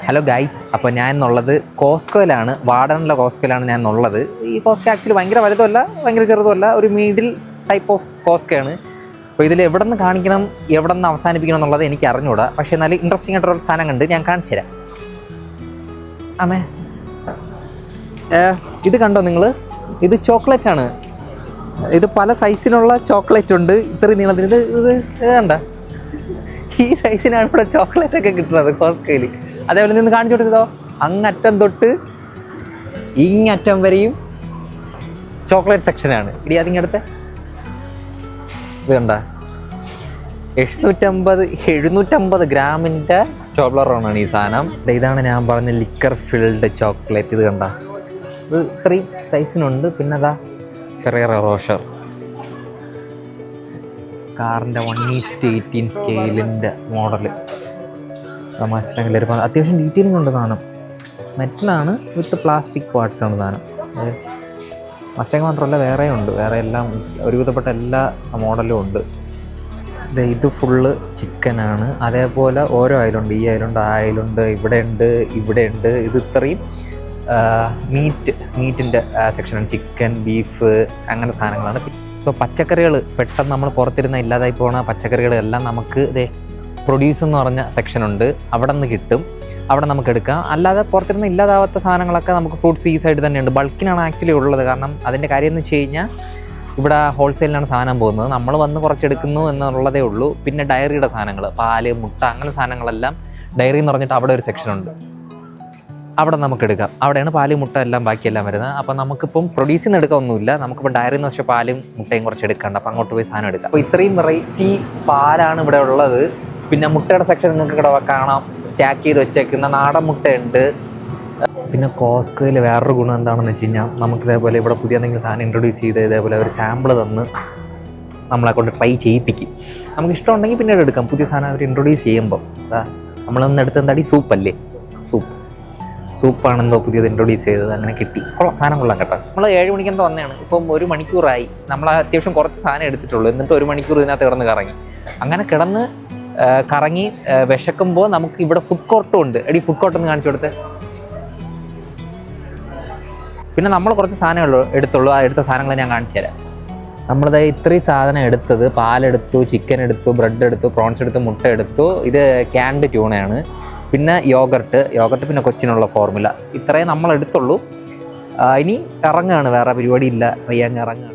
Hello guys, അപ്പോൾ ഞാൻ എന്നുള്ളത് കോസ്കോയിലാണ്, വാർഡനിലെ കോസ്കോയിലാണ് ഞാൻ എന്നുള്ളത്. ഈ കോസ്കോ ആക്ച്വലി ഭയങ്കര വലുതുമല്ല ഭയങ്കര ചെറുതുമല്ല, ഒരു മിഡിൽ ടൈപ്പ് ഓഫ് കോസ്കോയാണ്. അപ്പോൾ ഇതിൽ എവിടെ നിന്ന് കാണിക്കണം എവിടെ നിന്ന് അവസാനിപ്പിക്കണം എന്നുള്ളത് എനിക്ക് അറിഞ്ഞുകൂടാ. പക്ഷേ എന്നാലും ഇൻട്രസ്റ്റിംഗ് ആയിട്ടുള്ള സാധനം കണ്ട് ഞാൻ കാണിച്ചു തരാം. ആമേ, ഇത് കണ്ടോ നിങ്ങൾ? ഇത് ചോക്ലേറ്റ് ആണ്. ഇത് പല സൈസിലുള്ള ചോക്ലേറ്റ് ഉണ്ട്. ഇത്രയും നീളത്തിന് ഇത് കണ്ട, ഈ സൈസിനാണ് ഇവിടെ ചോക്ലേറ്റ് ഒക്കെ കിട്ടുന്നത് കോസ്കോയിൽ. അതേപോലെ നിന്ന് കാണിച്ചു കൊടുത്തതോ, അങ്ങറ്റം തൊട്ട് ഇങ്ങറ്റം വരെയും ചോക്ലേറ്റ് സെക്ഷനാണ്. ഇടി അതിങ്ങടുത്ത് ഇത് കണ്ട, 750 ഗ്രാമിൻ്റെ ചോക്ലേറ്റാണ് ഈ സാധനം. ഇതാണ് ഞാൻ പറഞ്ഞ ലിക്കർ ഫിൽഡ് ചോക്ലേറ്റ്. ഇത് കണ്ട, ഇത് ഇത്രയും സൈസിനുണ്ട്. പിന്നെ അതാ ഫെറേറോ റോഷർ കാറിൻ്റെ 1:18 സ്കെയിലിൻ്റെ മോഡല്. മനസ്സിലാക്കില്ല, അത്യാവശ്യം ഡീറ്റെയിലിംഗ് ഉണ്ട് സാധനം. മെറ്റലാണ് വിത്ത് പ്ലാസ്റ്റിക് പാർട്സാണ് സാധനം. മസ്റ്റാങ് മാത്രമല്ല, വേറെ ഉണ്ട്, വേറെ എല്ലാം ഒരുവിധപ്പെട്ട എല്ലാ മോഡലും ഉണ്ട്. ഇത് ഫുള്ള് ചിക്കനാണ്. അതേപോലെ ഓരോ അയിലുണ്ട്, ഈ അയിലുണ്ട്, ആ അയിലുണ്ട്, ഇവിടെ ഉണ്ട്. ഇത് ഇത്രയും മീറ്റിൻ്റെ സെക്ഷനാണ്. ചിക്കൻ, ബീഫ്, അങ്ങനെ സാധനങ്ങളാണ്. സോ പച്ചക്കറികൾ പെട്ടെന്ന് നമ്മൾ പുറത്തിരുന്ന ഇല്ലാതായി പോകുന്ന പച്ചക്കറികളെല്ലാം നമുക്ക് പ്രൊഡ്യൂസ് എന്ന് പറഞ്ഞ സെക്ഷനുണ്ട്, അവിടെ നിന്ന് കിട്ടും, അവിടെ നമുക്ക് എടുക്കാം. അല്ലാതെ പുറത്തിരുന്ന് ഇല്ലാതാവാത്ത സാധനങ്ങളൊക്കെ നമുക്ക് ഫ്രൂട്ട്സ് ഈ സൈഡ് തന്നെയുണ്ട്. ബൾക്കിനാണ് ആക്ച്വലി ഉള്ളത്. കാരണം അതിൻ്റെ കാര്യം എന്ന് വെച്ച് കഴിഞ്ഞാൽ ഇവിടെ ഹോൾസെയിലാണ് സാധനം പോകുന്നത്, നമ്മൾ വന്ന് കുറച്ചെടുക്കുന്നു എന്നുള്ളതേ ഉള്ളൂ. പിന്നെ ഡയറിയുടെ സാധനങ്ങൾ, പാല്, മുട്ട, അങ്ങനെ സാധനങ്ങളെല്ലാം ഡയറി എന്ന് പറഞ്ഞിട്ട് അവിടെ ഒരു സെക്ഷനുണ്ട്, അവിടെ നമുക്ക് എടുക്കാം. അവിടെയാണ് പാല്, മുട്ട എല്ലാം ബാക്കിയെല്ലാം വരുന്നത്. അപ്പോൾ നമുക്കിപ്പം പ്രൊഡ്യൂസ് ചെയ്യുന്ന എടുക്കാമൊന്നുമില്ല. നമുക്കിപ്പോൾ ഡയറി എന്ന് വെച്ചാൽ പാലും മുട്ടയും കുറച്ച് എടുക്കണ്ട, അപ്പോൾ അങ്ങോട്ട് പോയി സാധനം എടുക്കാം. അപ്പോൾ ഇത്രയും വെറൈറ്റി പാലാണ് ഇവിടെ ഉള്ളത്. പിന്നെ മുട്ടയുടെ സെക്ഷൻ നിങ്ങൾക്ക് ഇവിടെ കാണാം, സ്റ്റാക്ക് ചെയ്ത് വെച്ചേക്കുന്ന നാടൻ മുട്ടയുണ്ട്. പിന്നെ കോസ്കോയിൽ വേറൊരു ഗുണം എന്താണെന്ന് വെച്ച് കഴിഞ്ഞാൽ, നമുക്ക് ഇതേപോലെ ഇവിടെ പുതിയ എന്തെങ്കിലും സാധനം ഇൻട്രൊഡ്യൂസ് ചെയ്ത് ഇതേപോലെ ഒരു സാമ്പിൾ തന്ന് നമ്മളെ കൊണ്ട് ട്രൈ ചെയ്യിപ്പിക്കും. നമുക്ക് ഇഷ്ടമുണ്ടെങ്കിൽ പിന്നീട് എടുക്കാം. പുതിയ സാധനം അവർ ഇൻട്രൊഡ്യൂസ് ചെയ്യുമ്പോൾ നമ്മളൊന്ന് എടുത്ത് എന്താടി സൂപ്പല്ലേ, സൂപ്പാണെന്തോ പുതിയത് ഇൻട്രൊഡ്യൂസ് ചെയ്തത്, അങ്ങനെ കിട്ടി. സാധനം കൊള്ളാം കേട്ടോ. നമ്മൾ 7 മണിക്കെന്തോ വന്നതാണ്, ഇപ്പം 1 മണിക്കൂറായി. നമ്മൾ അത്യാവശ്യം കുറച്ച് സാധനം എടുത്തിട്ടുള്ളൂ. എന്നിട്ട് 1 മണിക്കൂർ ഇതിനകത്ത് കിടന്ന് കറങ്ങി. അങ്ങനെ കിടന്ന് കറങ്ങി വിശക്കുമ്പോൾ നമുക്ക് ഇവിടെ ഫുഡ് കോർട്ടും ഉണ്ട്. ഫുഡ് കോർട്ടൊന്ന് കാണിച്ചു കൊടുത്ത്. പിന്നെ നമ്മൾ കുറച്ച് സാധനങ്ങൾ എടുത്തുള്ളൂ. ആ എടുത്ത സാധനങ്ങൾ ഞാൻ കാണിച്ചു തരാം. നമ്മളിത് ഇത്രയും സാധനം എടുത്തത്: പാലെടുത്തു, ചിക്കൻ എടുത്തു, ബ്രെഡ് എടുത്തു, പ്രോൺസ് എടുത്തു, മുട്ട എടുത്തു. ഇത് ക്യാൻഡ് ട്യൂണയാണ്. പിന്നെ യോഗർട്ട്, പിന്നെ കൊച്ചിനുള്ള ഫോർമുല. ഇത്രയും നമ്മൾ എടുത്തുള്ളൂ. ഇനി ഇറങ്ങുകയാണ്, വേറെ പരിപാടി ഇല്ല, വയ്യാങ്ങ് ഇറങ്ങുകയാണ്.